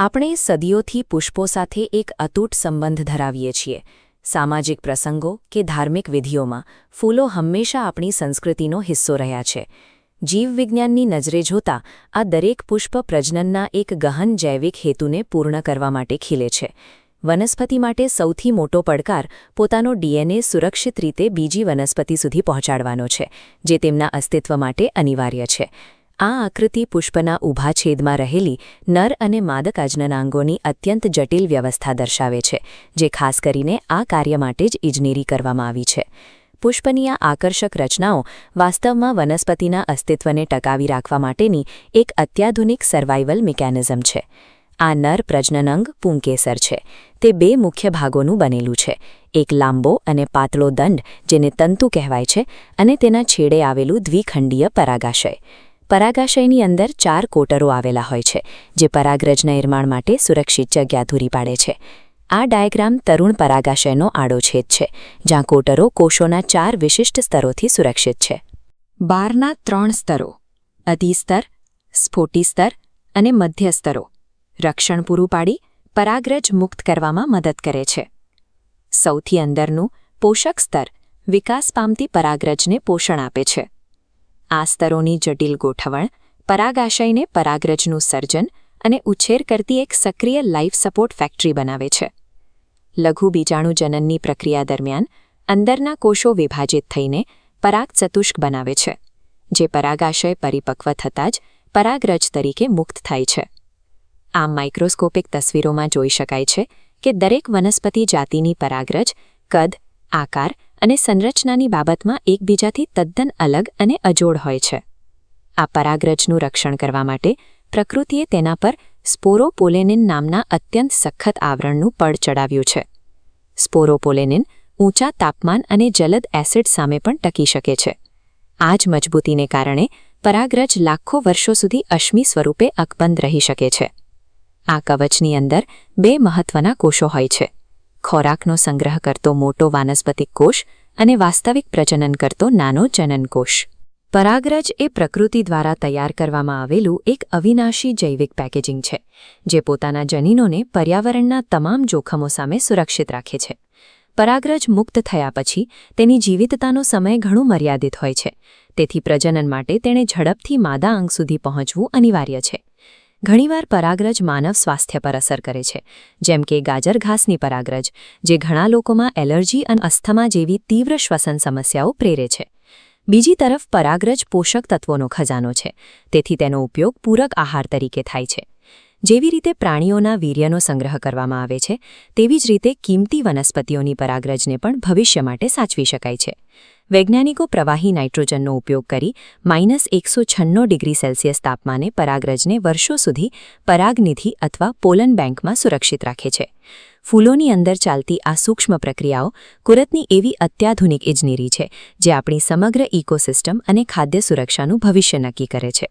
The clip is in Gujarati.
આપણે સદીઓથી પુષ્પો સાથે એક અતૂટ સંબંધ ધરાવીએ છીએ. સામાજિક પ્રસંગો કે ધાર્મિક વિધિઓમાં ફૂલો હંમેશા આપણી સંસ્કૃતિનો હિસ્સો રહ્યા છે. જીવવિજ્ઞાનની નજરે જોતા આ દરેક પુષ્પ પ્રજનનના એક ગહન જૈવિક હેતુને પૂર્ણ કરવા માટે ખીલે છે. વનસ્પતિ માટે સૌથી મોટો પડકાર પોતાનો ડીએનએ સુરક્ષિત રીતે બીજી વનસ્પતિ સુધી પહોંચાડવાનો છે, જે તેમના અસ્તિત્વ માટે અનિવાર્ય છે. આ આકૃતિ પુષ્પના ઊભા છેદમાં રહેલી નર અને માદક આજનનાંગોની અત્યંત જટિલ વ્યવસ્થા દર્શાવે છે, જે ખાસ કરીને આ કાર્ય માટે જ ઇજનેરી કરવામાં આવી છે. પુષ્પની આ આકર્ષક રચનાઓ વાસ્તવમાં વનસ્પતિના અસ્તિત્વને ટકાવી રાખવા માટેની એક અત્યાધુનિક સર્વાઇવલ મિકેનિઝમ છે. આ નર પ્રજનનંગ પુંકેસર છે. તે બે મુખ્ય ભાગોનું બનેલું છે. એક લાંબો અને પાતળો દંડ, જેને તંતુ કહેવાય છે, અને તેના છેડે આવેલું દ્વિખંડીય પરાગાશય. પરાગાશયની અંદર 4 કોટરો આવેલા હોય છે, જે પરાગરજના નિર્માણ માટે સુરક્ષિત જગ્યા પૂરી પાડે છે. આ ડાયાગ્રામ તરુણ પરાગાશયનો આડોછેદ છે, જ્યાં કોટરો કોષોના 4 વિશિષ્ટ સ્તરોથી સુરક્ષિત છે. બારના 3 સ્તરો, અધિસ્તર, સ્ફોટીસ્તર અને મધ્ય સ્તરો, રક્ષણ પૂરું પાડી પરાગરજ મુક્ત કરવામાં મદદ કરે છે. સૌથી અંદરનું પોષક સ્તર વિકાસ પામતી પરાગરજને પોષણ આપે છે. આ સ્તરોની જટિલ ગોઠવણ પરાગાશયને પરાગરજનું સર્જન અને ઉછેર કરતી એક સક્રિય લાઇફ સપોર્ટ ફેક્ટરી બનાવે છે. લઘુ બીજાણુજનનની પ્રક્રિયા દરમિયાન અંદરના કોષો વિભાજિત થઈને પરાગચતુષ્ક બનાવે છે, જે પરાગાશય પરિપક્વ થતાં જ પરાગરજ તરીકે મુક્ત થાય છે. આ માઇક્રોસ્કોપિક તસવીરોમાં જોઈ શકાય છે કે દરેક વનસ્પતિ જાતિની પરાગરજ કદ, આકાર અને સંરચનાની બાબતમાં એકબીજાથી તદ્દન અલગ અને અજોડ હોય છે. આ પરાગરજનું રક્ષણ કરવા માટે પ્રકૃતિએ તેના પર સ્પોરોપોલેનિન નામના અત્યંત સખત આવરણનું પડ ચડાવ્યું છે. સ્પોરોપોલેનિન ઊંચા તાપમાન અને જલદ એસિડ સામે પણ ટકી શકે છે. આ જ મજબૂતીને કારણે પરાગરજ લાખો વર્ષો સુધી અશ્મિ સ્વરૂપે અકબંધ રહી શકે છે. આ કવચની અંદર 2 મહત્વના કોષો હોય છે: ખોરાકનો સંગ્રહ કરતો મોટો વાનસ્પતિક કોષ અને વાસ્તવિક પ્રજનન કરતો નાનો જનનકોષ. પરાગરજ એ પ્રકૃતિ દ્વારા તૈયાર કરવામાં આવેલું એક અવિનાશી જૈવિક પેકેજિંગ છે, જે પોતાના જનીનોને પર્યાવરણના તમામ જોખમો સામે સુરક્ષિત રાખે છે. પરાગરજ મુક્ત થયા પછી તેની જીવિતતાનો સમય ઘણું મર્યાદિત હોય છે, તેથી પ્રજનન માટે તેણે ઝડપથી માદા અંગ સુધી પહોંચવું અનિવાર્ય છે. ઘણીવાર પરાગરજ માનવ સ્વાસ્થ્ય પર અસર કરે છે, જેમ કે ગાજર ઘાસની પરાગરજ, જે ઘણા લોકોમાં એલર્જી અને અસ્થમા જેવી તીવ્ર શ્વસન સમસ્યાઓ પ્રેરે છે. બીજી તરફ પરાગરજ પોષક તત્વોનો ખજાનો છે, તેથી તેનો ઉપયોગ પૂરક આહાર તરીકે થાય છે. જેવી રીતે પ્રાણીઓના વીર્યનો સંગ્રહ કરવામાં આવે છે, તેવી જ રીતે કિંમતી વનસ્પતિઓની પરાગરજને પણ ભવિષ્ય માટે સાચવી શકાય છે. વૈજ્ઞાનિકો પ્રવાહી નાઇટ્રોજનનો ઉપયોગ કરી -196°C તાપમાને પરાગરજને વર્ષો સુધી પરાગનિધિ અથવા પોલન બેંકમાં સુરક્ષિત રાખે છે. ફૂલોની અંદર ચાલતી આ સૂક્ષ્મ પ્રક્રિયાઓ કુદરતની એવી અત્યાધુનિક ઇજનેરી છે, જે આપણી સમગ્ર ઇકોસિસ્ટમ અને ખાદ્ય સુરક્ષાનું ભવિષ્ય નક્કી કરે છે.